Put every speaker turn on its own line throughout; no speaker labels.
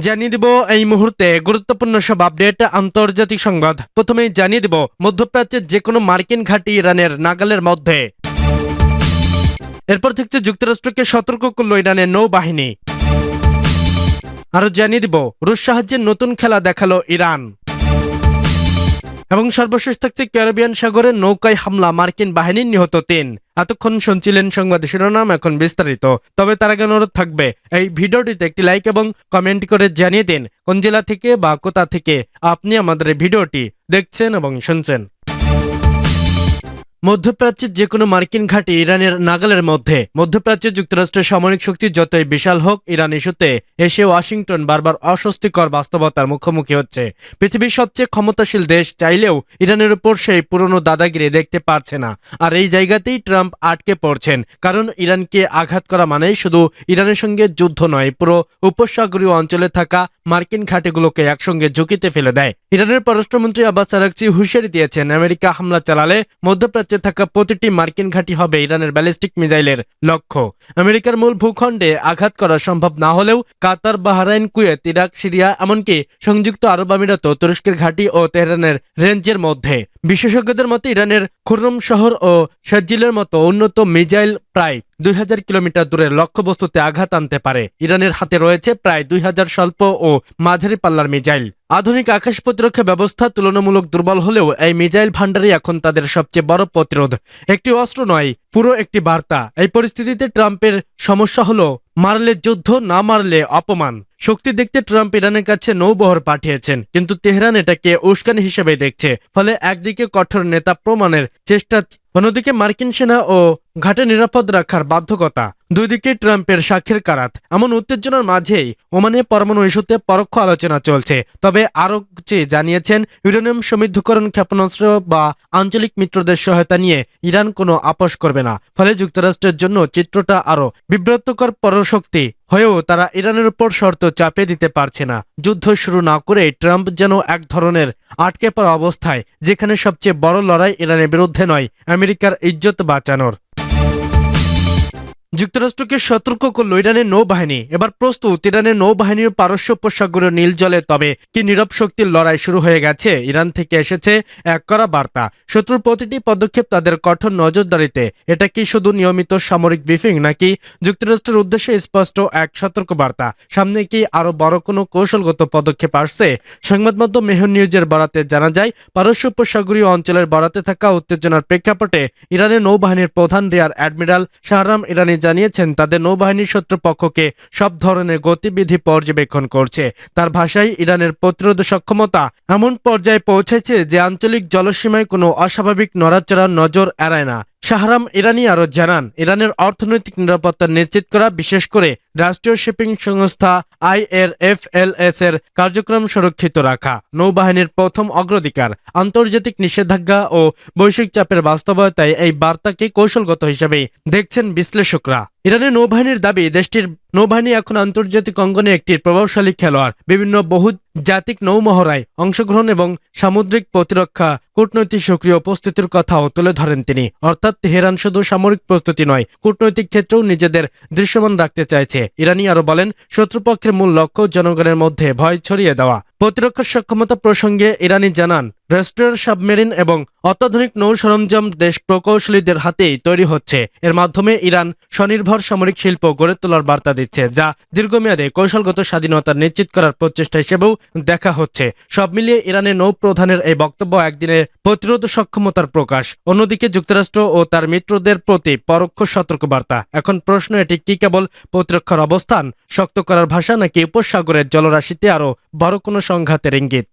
জানিয়ে দিব এই মুহূর্তে গুরুত্বপূর্ণ সব আপডেট আন্তর্জাতিক সংবাদ। প্রথমেই জানিয়ে দিব মধ্যপ্রাচ্যের যে কোনো মার্কিন ঘাঁটি ইরানের নাগালের মধ্যে। এরপর থেকে যুক্তরাষ্ট্রকে সতর্ক করল ইরানের নৌবাহিনী। আরো জানিয়ে দিব রুশ সাহায্যের নতুন খেলা দেখালো ইরান। এবং সর্বশেষ থাকছে ক্যারিবিয়ান সাগরের নৌকায় হামলা, মার্কিন বাহিনীর নিহত ৩। এতক্ষণ শুনছিলেন সংবাদ শিরোনাম, এখন বিস্তারিত। তবে তার আগে অনুরোধ থাকবে এই ভিডিওটিতে একটি লাইক এবং কমেন্ট করে জানিয়ে দিন কোন জেলা থেকে বা কোথা থেকে আপনি আমাদের এই ভিডিওটি দেখছেন এবং শুনছেন। মধ্যপ্রাচ্যের যে কোনো মার্কিন ঘাঁটি ইরানের নাগালের মধ্যে। মধ্যপ্রাচ্যে যুক্তরাষ্ট্রের সামরিক শক্তি যতই বিশাল হোক, ইরান ইস্যুতে এসে ওয়াশিংটন বারবার অস্বস্তিকর বাস্তবতার মুখোমুখি হচ্ছে। পৃথিবীর সবচেয়ে ক্ষমতাশীল দেশ চাইলেও ইরানের উপর সেই পুরনো দাদাগিরি দেখতে পারছে না। আর এই জায়গাতেই ট্রাম্প আটকে পড়ছেন, কারণ ইরানকে আঘাত করা মানেই শুধু ইরানের সঙ্গে যুদ্ধ নয়, পুরো উপসাগরীয় অঞ্চলে থাকা মার্কিন ঘাঁটিগুলোকে একসঙ্গে ঝুঁকিতে ফেলে দেয়। ইরানের পররাষ্ট্রমন্ত্রী আব্বাস আরাগচি হুঁশিয়ারি দিয়েছেন, আমেরিকা হামলা চালালে মধ্যপ্রাচ্যে থাকা প্রতিটি মার্কিন ঘাঁটি হবে ইরানের ব্যালিস্টিক মিসাইলের লক্ষ্য। আমেরিকার মূল ভূখণ্ডে আঘাত করা সম্ভব না হলেও কাতার, বাহরাইন, কুয়েত, ইরাক, সিরিয়া, এমনকি সংযুক্ত আরব আমিরাত, তুরস্কের ঘাঁটি ও তেহরানের রেঞ্জের মধ্যে। বিশেষজ্ঞদের মতে ইরানের খুররম শহর ও শারজিলের মতো উন্নত মিসাইল প্রায় 2000 কিলোমিটার দূরের লক্ষ্যবস্তুতে আঘাত আনতে পারে। ইরানের হাতে রয়েছে প্রায় 2000 স্বল্প ও মাঝারি পাল্লার মিসাইল। আধুনিক আকাশ প্রতিরক্ষা ব্যবস্থা তুলনামূলক দুর্বল হলেও এই মিসাইল ভান্ডারই এখন তাদের সবচেয়ে বড় প্রতিরোধ। একটি অস্ত্র নয়, পুরো একটি বার্তা। এই পরিস্থিতিতে ট্রাম্পের সমস্যা হলো মারলে যুদ্ধ, না মারলে অপমান। শক্তি দেখতে ট্রাম্প ইরানের কাছে নৌবহর পাঠিয়েছেন, কিন্তু তেহরান এটাকে উস্কানি হিসেবে দেখছে। ফলে একদিকে কঠোর নেতা প্রমাণের চেষ্টা, অন্যদিকে মার্কিন সেনা ও ঘাটে নিরাপদ রাখার বাধ্যকতা। দুই দিকে ট্রাম্পের সাক্ষীর কারাত। এমন উত্তেজনার মাঝেই ওমানে পরমাণু ইস্যুতে পরোক্ষ আলোচনা চলছে। তবে আরগচি জানিয়েছেন, ইউরেনিয়াম সমৃদ্ধকরণ, ক্ষেপণাস্ত্র বা আঞ্চলিক মিত্রদের সহায়তা নিয়ে ইরান কোনো আপোষ করবে না। ফলে যুক্তরাষ্ট্রের জন্য চিত্রটা আরও বিব্রতকর। পরশক্তি হয়েও তারা ইরানের উপর শর্ত চাপিয়ে দিতে পারছে না। যুদ্ধ শুরু না করে ট্রাম্প যেন এক ধরনের আটকে পড়া অবস্থায়, যেখানে সবচেয়ে বড় লড়াই ইরানের বিরুদ্ধে নয়, আমেরিকার ইজ্জত বাঁচানোর। যুক্তরাষ্ট্রকে সতর্ক করল ইরানের নৌবাহিনী। এবার প্রস্তুত ইরানের নৌবাহিনীর পারস্য উপসাগরীয় নীল জলে। তবে কি নীরব শক্তির লড়াই শুরু হয়ে গেছে। ইরান থেকে এসেছে এক কড়া বার্তা, শত্রুর প্রতিটি পদক্ষেপ তাদের কঠোর নজরদারিতে। এটা কি শুধু নিয়মিত সামরিক ব্রিফিং, নাকি যুক্তরাষ্ট্রের উদ্দেশ্যে স্পষ্ট এক সতর্ক বার্তা? সামনে কি আরো বড় কোনো কৌশলগত পদক্ষেপ আসছে? সংবাদ মাধ্যম মেহর নিউজের বরাতে জানা যায়, পারস্য উপসাগরীয় অঞ্চলের বরাতে থাকা উত্তেজনার প্রেক্ষাপটে ইরানের নৌবাহিনীর প্রধান রিয়ার অ্যাডমিরাল শাহরাম ইরানি জানিয়েছেন, তাদের নৌবাহিনীর শত্রুপক্ষকে সব ধরনের গতিবিধি পর্যবেক্ষণ করছে। তার ভাষায়, ইরানের প্রতিরোধ সক্ষমতা এমন পর্যায়ে পৌঁছেছে যে আঞ্চলিক জলসীমায় কোনো অস্বাভাবিক নড়াচড়ার নজর এড়ায় না। শাহরাম ইরানি আরও জানান, ইরানের অর্থনৈতিক নিরাপত্তা নিশ্চিত করা, বিশেষ করে রাষ্ট্রীয় শিপিং সংস্থা IRFLS এর কার্যক্রম সুরক্ষিত রাখা নৌবাহিনীর প্রথম অগ্রাধিকার। আন্তর্জাতিক নিষেধাজ্ঞা ও বৈশ্বিক চাপের বাস্তবতায় এই বার্তাকে কৌশলগত হিসেবে দেখছেন বিশ্লেষকরা। ইরানের নৌবাহিনীর দাবি, দেশটির নৌবাহিনী এখন আন্তর্জাতিক অঙ্গনে একটি প্রভাবশালী খেলোয়াড়। বিভিন্ন বহুজাতিক নৌমহড়ায় অংশগ্রহণ এবং সামুদ্রিক প্রতিরক্ষা কূটনৈতিক সক্রিয় উপস্থিতির কথাও তুলে ধরেন তিনি। অর্থাৎ তেহরান শুধু সামরিক প্রস্তুতি নয়, কূটনৈতিক ক্ষেত্রেও নিজেদের দৃশ্যমান রাখতে চাইছে। ইরানি আরো বলেন, শত্রুপক্ষের মূল লক্ষ্য জনগণের মধ্যে ভয় ছড়িয়ে দেওয়া। প্রতিরক্ষা সক্ষমতা প্রসঙ্গে ইরানি জানান, রাষ্ট্রের সাবমেরিন এবং অত্যাধুনিক নৌ সরঞ্জাম দেশ প্রকৌশলীদের হাতেই তৈরি হচ্ছে। এর মাধ্যমে ইরান স্বনির্ভর সামরিক শিল্প গড়ে তোলার বার্তা দিচ্ছে, যা দীর্ঘমেয়াদে কৌশলগত স্বাধীনতা নিশ্চিত করার প্রচেষ্টা হিসেবেও দেখা হচ্ছে। সব মিলিয়ে ইরানের নৌ প্রধানের এই বক্তব্য একদিনের প্রতিরোধ সক্ষমতার প্রকাশ, অন্যদিকে যুক্তরাষ্ট্র ও তার মিত্রদের প্রতি পরোক্ষ সতর্কবার্তা। এখন প্রশ্ন, এটি কি কেবল প্রতিরক্ষার অবস্থান শক্ত করার ভাষা, নাকি উপসাগরের জলরাশিতে আরও বড় কোনো সংঘাতের ইঙ্গিত?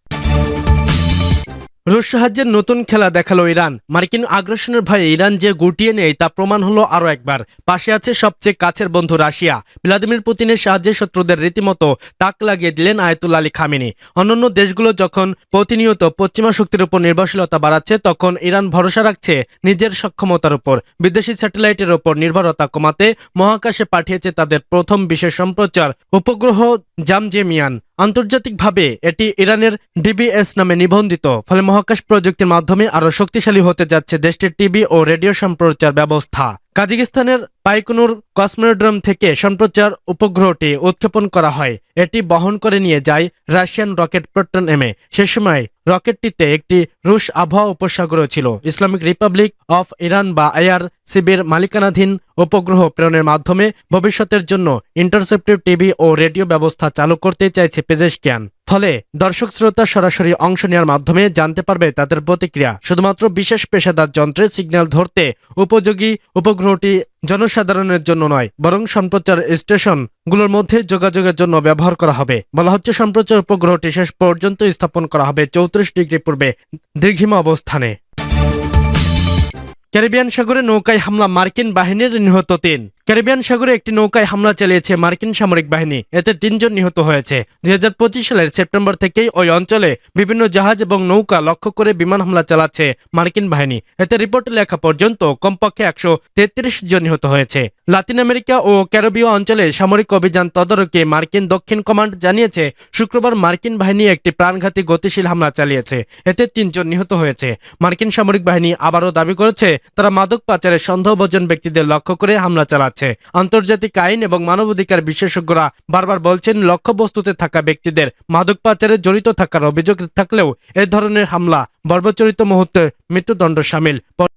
রুশ সাহায্যের নতুন খেলা দেখালো ইরান। মার্কিন আগ্রাসনের ভয়ে ইরান যে গুটিয়ে নেই তা প্রমাণ হলো আরও একবার। পাশে আছে সবচেয়ে কাছের বন্ধু রাশিয়া। ভ্লাদিমির পুতিনের সাহায্যে শত্রুদের রীতিমতো তাক লাগিয়ে দিলেন আয়াতুল্লাহ আলী খামেনি। অন্যান্য দেশগুলো যখন প্রতিনিয়ত পশ্চিমা শক্তির উপর নির্ভরশীলতা বাড়াচ্ছে, তখন ইরান ভরসা রাখছে নিজের সক্ষমতার উপর। বিদেশি স্যাটেলাইটের উপর নির্ভরতা কমাতে মহাকাশে পাঠিয়েছে তাদের প্রথম বিশেষ সম্প্রচার উপগ্রহ জামজেমিয়ান। আন্তর্জাতিকভাবে এটি ইরানের DBS নামে নিবন্ধিত। ফলে মহাকাশ প্রযুক্তির মাধ্যমে আরও শক্তিশালী হতে যাচ্ছে দেশটির টিভি ও রেডিও সম্প্রচার ব্যবস্থা। কাজাকিস্তানের বাইকনুর কসমোড্রোম থেকে সম্প্রচার উপগ্রহটি উৎক্ষেপণ করা হয়। এটি বহন করে নিয়ে যায় রাশিয়ান রকেট প্রোটন এমে। সে সময় রকেটটিতে একটি রুশ আবহাওয়া উপসাগরও ছিল। ইসলামিক রিপাবলিক অফ ইরান বা আইআরসিবির মালিকানাধীন উপগ্রহ প্রেরণের মাধ্যমে ভবিষ্যতের জন্য ইন্টারসেপ্টিভ টিভি ও রেডিও ব্যবস্থা চালু করতে চাইছে পেজেশকিয়ান। ফলে দর্শক শ্রোতা সরাসরি অংশ নেওয়ার মাধ্যমে জানতে পারবে তাদের প্রতিক্রিয়া। শুধুমাত্র বিশেষ পেশাদার যন্ত্রের সিগন্যাল ধরতে উপযোগী উপগ্রহটি জনসাধারণের জন্য নয়, বরং সম্প্রচার স্টেশনগুলোর মধ্যে যোগাযোগের জন্য ব্যবহার করা হবে। বলা হচ্ছে সম্প্রচার উপগ্রহটি শেষ পর্যন্ত স্থাপন করা হবে 34 ডিগ্রি পূর্বে দীর্ঘিমা অবস্থানে। ক্যারিবিয়ান সাগরে নৌকায় হামলা, মার্কিন বাহিনীর নিহত 3। ক্যারিবিয়ান সাগরে একটি নৌকায় হামলা চালিয়েছে মার্কিন সামরিক বাহিনী। এতে 3 জন নিহত হয়েছে। 2025 সালের সেপ্টেম্বর থেকেই ওই অঞ্চলে বিভিন্ন জাহাজ এবং নৌকা লক্ষ্য করে বিমান হামলা চালাচ্ছে মার্কিন বাহিনী। এতে রিপোর্টে লেখা পর্যন্ত কমপক্ষে 133 জন নিহত হয়েছে। লাতিন আমেরিকা ও ক্যারিবীয় অঞ্চলে সামরিক অভিযান তদারকি মার্কিন দক্ষিণ কমান্ড জানিয়েছে শুক্রবার মার্কিন বাহিনী একটি প্রাণঘাতী গতিশীল হামলা চালিয়েছে। এতে 3 জন নিহত হয়েছে। মার্কিন সামরিক বাহিনী আবারও দাবি করেছে তারা মাদক পাচারের সন্দেহভাজন ব্যক্তিদের লক্ষ্য করে হামলা চালাচ্ছে। আন্তর্জাতিক আইন এবং মানবাধিকার বিশেষজ্ঞরা বারবার বলছেন লক্ষ্যবস্তুতে থাকা ব্যক্তিদের মাদক পাচারে জড়িত থাকার অভিযোগ থাকলেও এ ধরনের হামলা বর্বরচিত মুহূর্তে মৃত্যুদণ্ড শামিল।